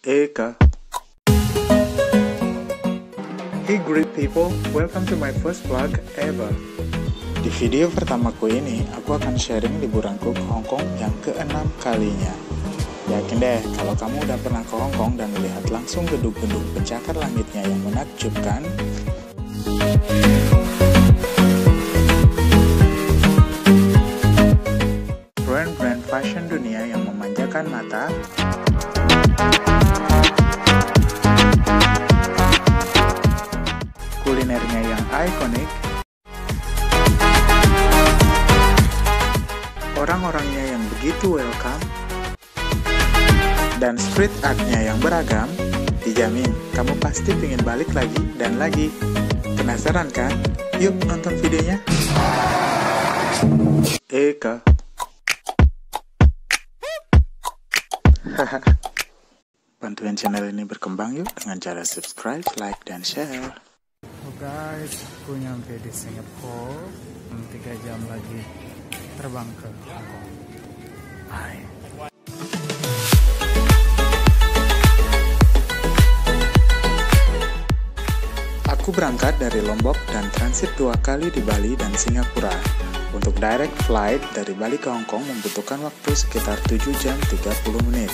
Eka. Hey great people, welcome to my first vlog ever. Di video pertamaku ini, aku akan sharing liburanku ke Hong Kong yang ke-6 kalinya. Yakin deh, kalau kamu udah pernah ke Hong Kong dan melihat langsung gedung-gedung pencakar langitnya yang menakjubkan, brand-brand fashion dunia yang memanjakan mata, kulinernya yang ikonik, orang-orangnya yang begitu welcome, dan street artnya yang beragam, dijamin kamu pasti pengen balik lagi dan lagi. Penasaran kan? Yuk nonton videonya. Eka. Bantuin channel ini berkembang yuk dengan cara subscribe, like, dan share. Oh guys, aku nyampe di Singapura. 3 jam lagi terbang ke Hong Kong. Hai. Aku berangkat dari Lombok dan transit 2 kali di Bali dan Singapura. Untuk direct flight dari Bali ke Hong Kong membutuhkan waktu sekitar 7 jam 30 menit.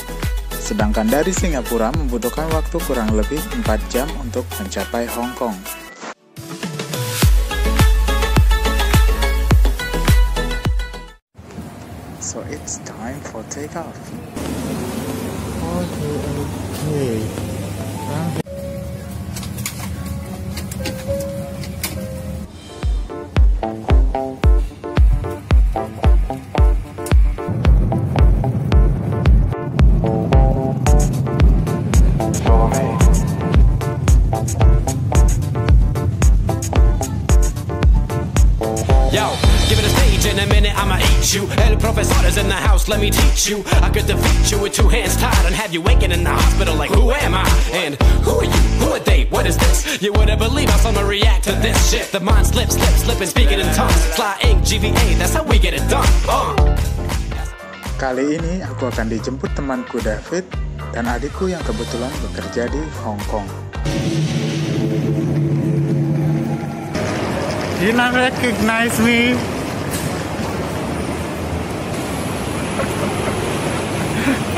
Sedangkan dari Singapura membutuhkan waktu kurang lebih 4 jam untuk mencapai Hong Kong. So it's time for takeoff. Okay. Yo, give it a stage in a minute, I'ma eat you. El professor is in the house, let me teach you. I could defeat you with 2 hands tied and have you waking in the hospital like, who am I? And who are you? Who are they? What is this? You wouldn't believe how someone react to this shit. The mind slips, slipping, speaking in tongues. Fly ink, GVA, that's how we get it done. Kali ini aku akan dijemput temanku David dan adikku yang kebetulan bekerja di Hong Kong. You not recognize me?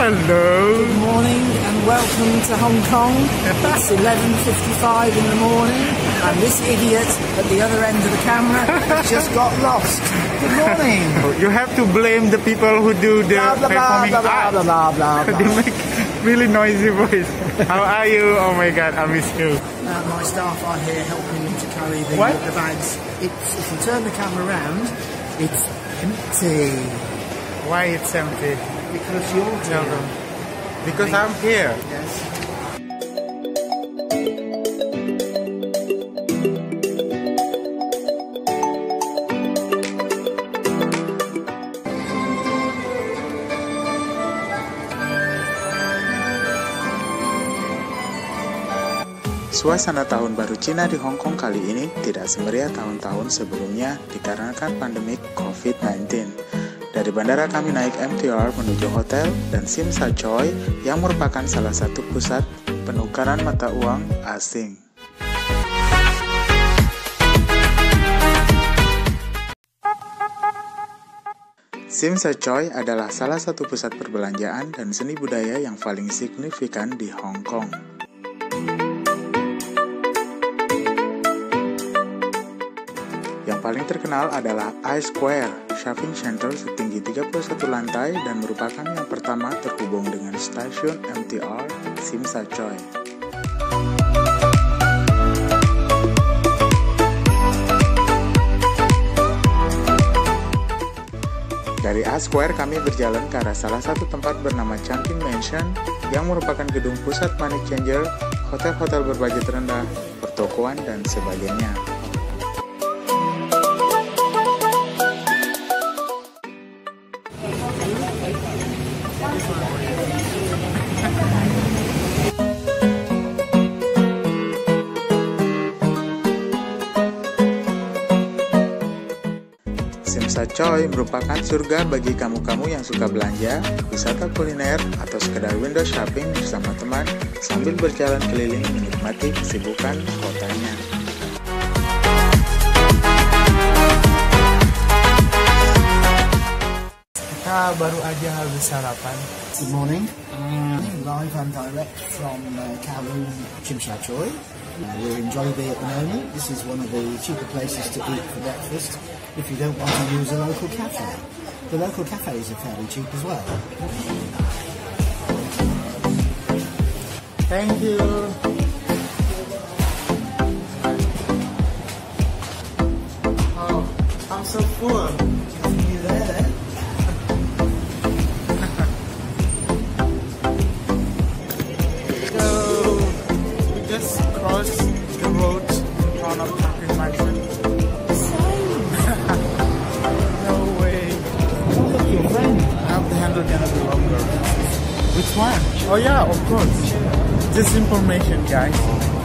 Hello. Good morning and welcome to Hong Kong. It's 11:55 in the morning and this idiot at the other end of the camera just got lost. Good morning. You have to blame the people who do the Blah, blah, performing blah, blah, arts. blah, blah, blah, blah. They make really noisy voice. How are you? Oh my god, I miss you. My staff are here helping me to carry the bags. If you turn the camera around, it's empty. Why it's empty? Because you're here. Because I'm here. Yes. Suasana tahun baru Cina di Hong Kong kali ini tidak semeriah tahun-tahun sebelumnya dikarenakan pandemik COVID-19. Dari bandara kami naik MTR menuju hotel dan Tsim Sha Tsui yang merupakan salah satu pusat penukaran mata uang asing. Tsim Sha Tsui adalah salah satu pusat perbelanjaan dan seni budaya yang paling signifikan di Hong Kong. Yang paling terkenal adalah I-Square, shopping center setinggi 31 lantai dan merupakan yang pertama terhubung dengan stasiun MTR Tsim Sha Tsui. Dari I-Square kami berjalan ke arah salah satu tempat bernama Chungking Mansion yang merupakan gedung pusat money changer, hotel-hotel berbudget rendah, pertokoan, dan sebagainya. Tsim Sha Simsa Choi merupakan surga bagi kamu-kamu yang suka belanja, wisata kuliner, atau sekedar window shopping bersama teman sambil berjalan keliling menikmati kesibukan kotanya. Kita baru aja habis sarapan. Good morning. Live and direct from Kowloon, Simsa Choi. We're in Jollibee at the moment. This is one of the cheaper places to eat for breakfast if you don't want to use a local cafe. The local cafes are fairly cheap as well. Thank you. Oh, I'm so full. You there? So, we just crossed the road in front of Capri Mansion. No way. Look, your friend. I hope the handle gonna be longer. Which one? Oh yeah, of course. Just information, guys.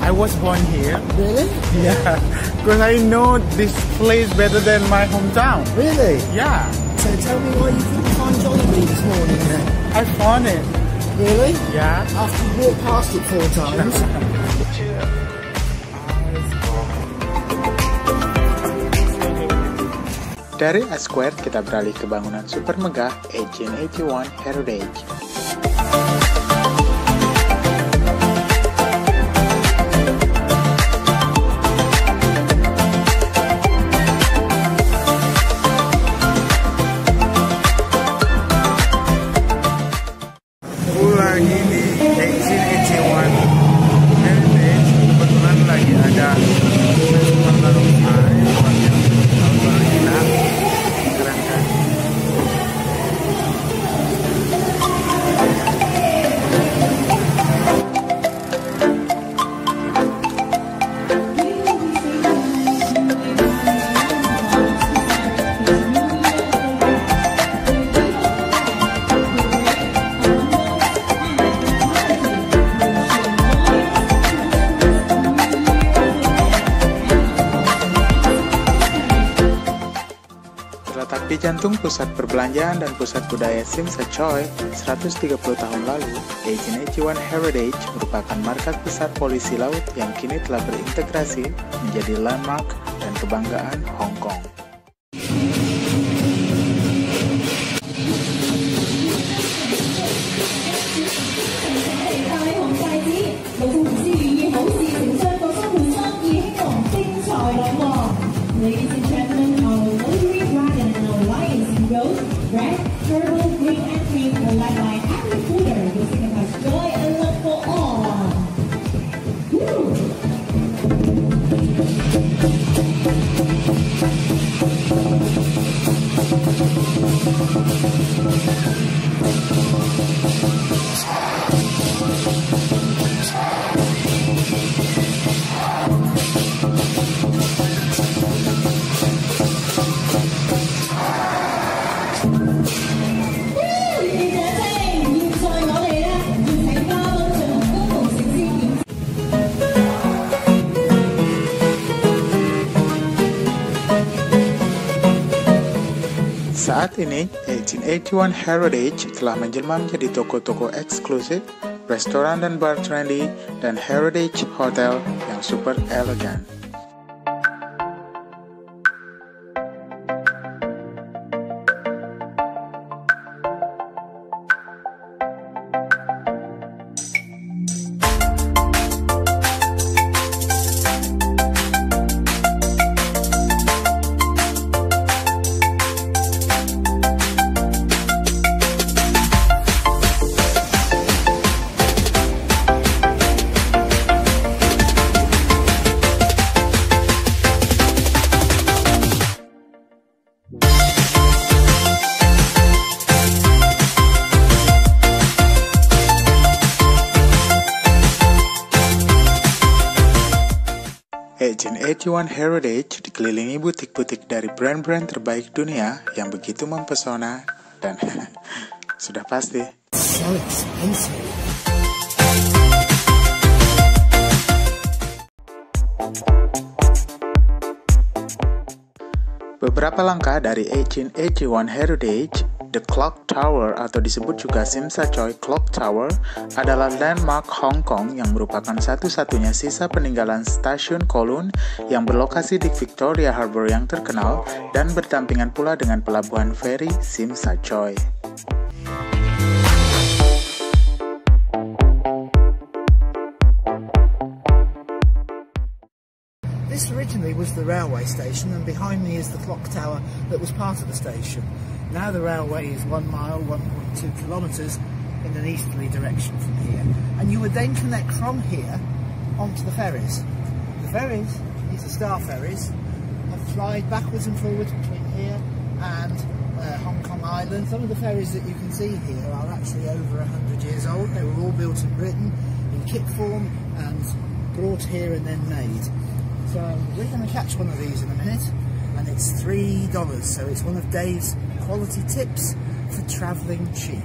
I was born here. Really? Yeah, because I know this place better than my hometown. Really? Yeah, So tell me why you couldn't find Jollibee this morning then. I found it. Really? Yeah. After you walked past it 4 times. Dari A-Square kita beralih ke bangunan super megah 1881 Heritage. Lagi di 1881 Heritage, kebetulan lagi ada festival barongsai tahun baru kita. Keren kan? Terletak di jantung pusat perbelanjaan dan pusat budaya Simsa Choi, 130 tahun lalu, 1881 Heritage merupakan markas besar polisi laut yang kini telah berintegrasi menjadi landmark dan kebanggaan Hong Kong. Ladies and gentlemen, our Rotary Dragon and Alliance in Rose, red, purple, green, and pink are led by Happy Fooder, who signifies joy and love for all. Saat ini, 1881 Heritage telah menjelma menjadi toko-toko eksklusif, restoran dan bar trendy, dan Heritage Hotel yang super elegan. Agent 81 Heritage dikelilingi butik-butik dari brand-brand terbaik dunia yang begitu mempesona dan sudah pasti So expensive. Beberapa langkah dari 1881 Heritage, The Clock Tower atau disebut juga Tsim Sha Tsui Clock Tower adalah landmark Hong Kong yang merupakan satu-satunya sisa peninggalan stasiun Kowloon yang berlokasi di Victoria Harbour yang terkenal dan berdampingan pula dengan pelabuhan feri Tsim Sha Tsui. This originally was the railway station, and behind me is the clock tower that was part of the station. Now the railway is 1 mile, 1.2 kilometres in an easterly direction from here, and you would then connect from here onto the ferries. The ferries, these are Star ferries, have plied backwards and forwards between here and Hong Kong Island. Some of the ferries that you can see here are actually over 100 years old. They were all built in Britain in kit form and brought here and then made. So we're going to catch one of these in a minute, and it's $3, so it's one of Dave's quality tips for travelling cheap.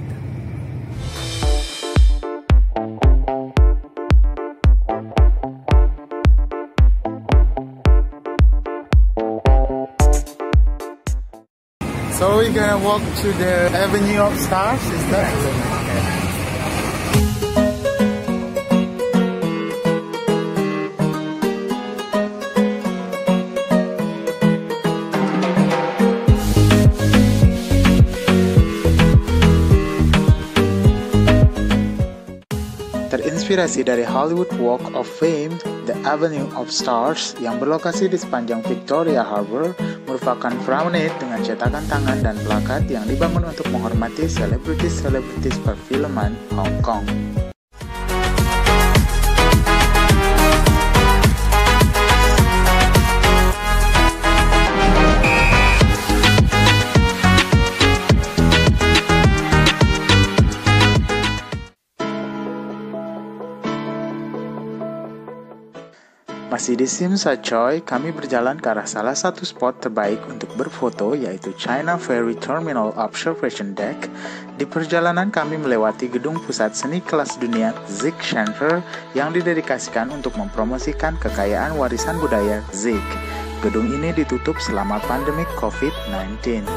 So we're gonna walk to the Avenue of Stars, is that? Okay. Terinspirasi dari Hollywood Walk of Fame, The Avenue of Stars yang berlokasi di sepanjang Victoria Harbour merupakan promenade dengan cetakan tangan dan plakat yang dibangun untuk menghormati selebritis-selebritis perfilman Hong Kong. Masih di Tsim Sha Tsui, kami berjalan ke arah salah satu spot terbaik untuk berfoto, yaitu China Ferry Terminal Observation Deck. Di perjalanan kami melewati gedung pusat seni kelas dunia Zik Center yang didedikasikan untuk mempromosikan kekayaan warisan budaya Zik. Gedung ini ditutup selama pandemi COVID-19.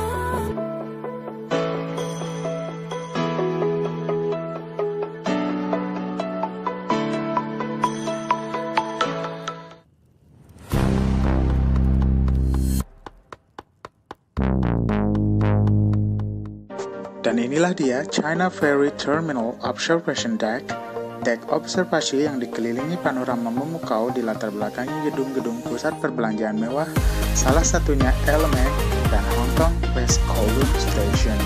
Dan inilah dia China Ferry Terminal Observation Deck, dek observasi yang dikelilingi panorama memukau di latar belakangi gedung-gedung pusat perbelanjaan mewah, salah satunya Element dan Hong Kong West Kowloon Station.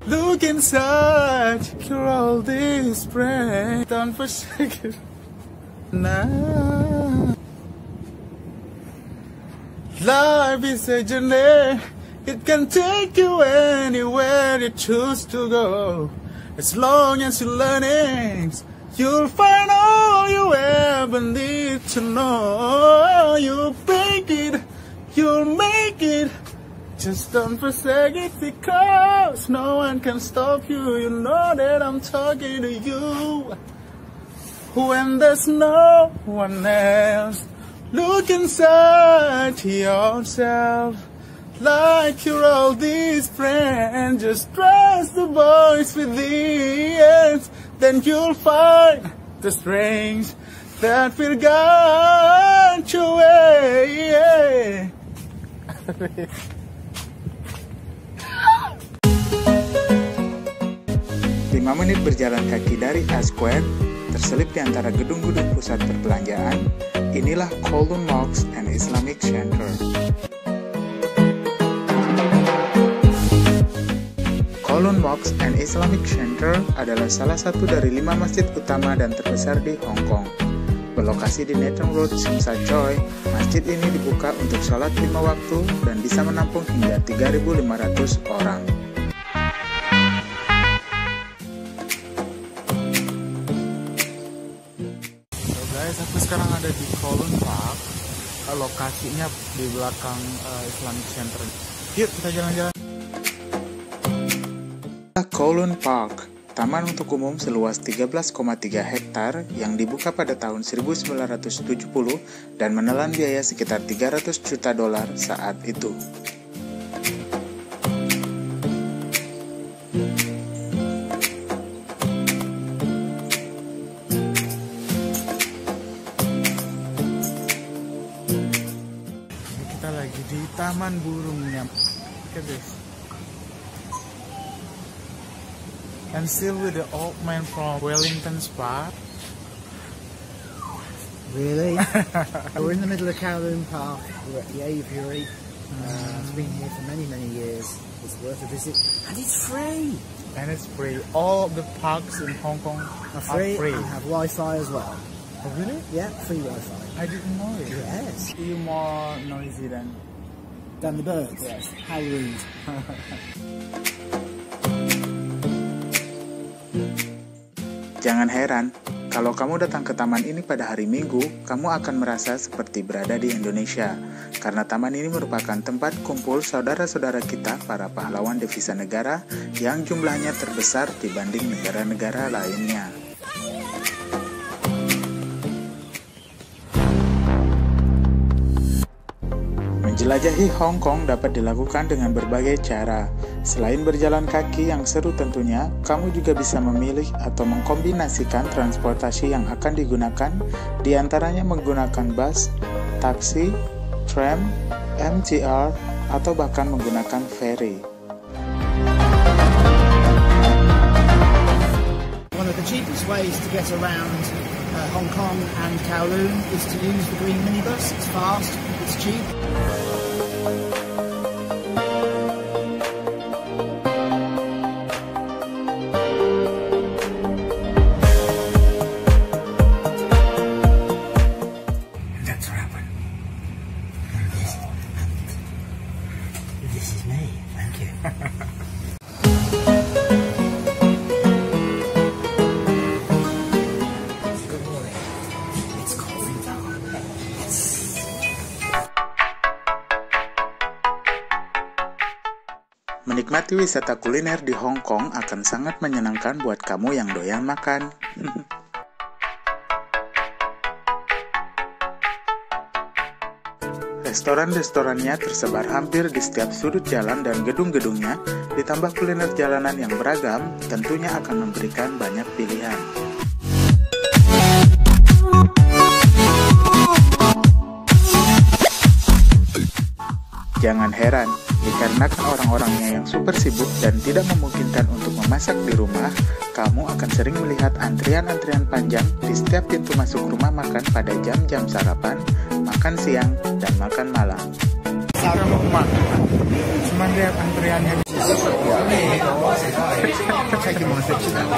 Look inside, cure all this pain. Don't forsake it now. Life is a journey. It can take you anywhere you choose to go. As long as you're learning, you'll find all you ever need to know. You'll break it, you'll make it. Just don't forsake it, because no one can stop you. You know that I'm talking to you. When there's no one else, look inside yourself. Like you're all these friends, just trust the voice within. Then you'll find the strength that will guide your way. 5 menit berjalan kaki dari A Square, terselip di antara gedung-gedung pusat perbelanjaan, inilah Kowloon Mosque and Islamic Center. Kowloon Mosque and Islamic Center adalah salah satu dari 5 masjid utama dan terbesar di Hong Kong. Berlokasi di Nathan Road, Tsim Sha Tsui, masjid ini dibuka untuk sholat 5 waktu dan bisa menampung hingga 3.500 orang. sekarang ada di Kowloon Park. Lokasinya di belakang Islamic Center. Yuk kita jalan-jalan. Kowloon Park, taman untuk umum seluas 13,3 hektar yang dibuka pada tahun 1970 dan menelan biaya sekitar $300 juta saat itu. Kita lagi di Taman Burungnya. Look at this. And still with the old man from Wellington Spa. Really? We're in the middle of Kowloon Park. We're at the aviary. It's been here for many, many years. It's worth a visit. And it's free! And it's free. All of the parks in Hong Kong Are free, are free. and have Wi-Fi as well. Oh, really? Yeah, free Wi-Fi. I didn't know it. Yes. You more noisy than... Than the birds. Yes. How rude. Jangan heran, kalau kamu datang ke taman ini pada hari Minggu, kamu akan merasa seperti berada di Indonesia. Karena taman ini merupakan tempat kumpul saudara-saudara kita, para pahlawan devisa negara, yang jumlahnya terbesar dibanding negara-negara lainnya. Menjelajahi Hong Kong dapat dilakukan dengan berbagai cara. Selain berjalan kaki yang seru tentunya, kamu juga bisa memilih atau mengkombinasikan transportasi yang akan digunakan, diantaranya menggunakan bus, taksi, tram, MTR, atau bahkan menggunakan ferry. One of the cheapest ways to get around Hong Kong and Kowloon is to use the green minibus. It's fast, it's cheap. That's right. This is me. Thank you. Good morning. It's coffee time. Yes. Menikmati wisata kuliner di Hong Kong akan sangat menyenangkan buat kamu yang doyan makan. Restoran-restorannya tersebar hampir di setiap sudut jalan dan gedung-gedungnya, ditambah kuliner jalanan yang beragam, tentunya akan memberikan banyak pilihan. Jangan heran, dikarenakan orang-orangnya yang super sibuk dan tidak memungkinkan untuk memasak di rumah, kamu akan sering melihat antrian-antrian panjang di setiap pintu masuk rumah makan pada jam-jam sarapan, makan siang, dan makan malam. Saya mau makan, cuman lihat antriannya di sini. Taking my picture now.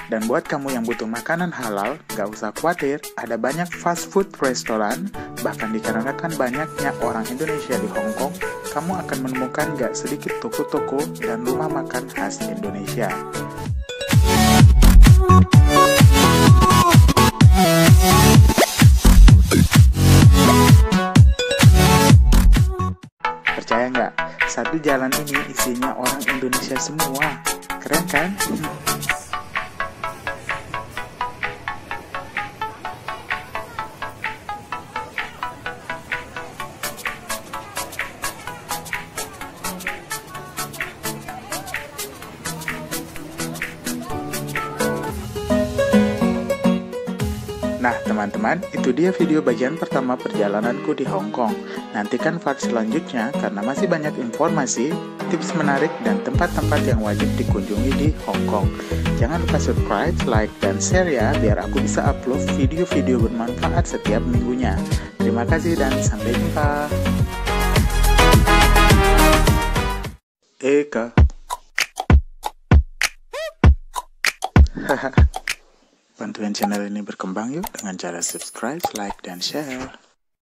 Dan buat kamu yang butuh makanan halal, gak usah khawatir, ada banyak fast food restoran, bahkan dikarenakan banyaknya orang Indonesia di Hong Kong, kamu akan menemukan gak sedikit toko-toko dan rumah makan khas Indonesia. Percaya nggak? Satu jalan ini isinya orang Indonesia semua. Keren kan? Nah teman-teman, itu dia video bagian pertama perjalananku di Hong Kong. Nantikan part selanjutnya karena masih banyak informasi, tips menarik, dan tempat-tempat yang wajib dikunjungi di Hong Kong. Jangan lupa subscribe, like, dan share ya, biar aku bisa upload video-video bermanfaat setiap minggunya. Terima kasih dan sampai jumpa. Eka. Bantuin channel ini berkembang yuk dengan cara subscribe, like, dan share.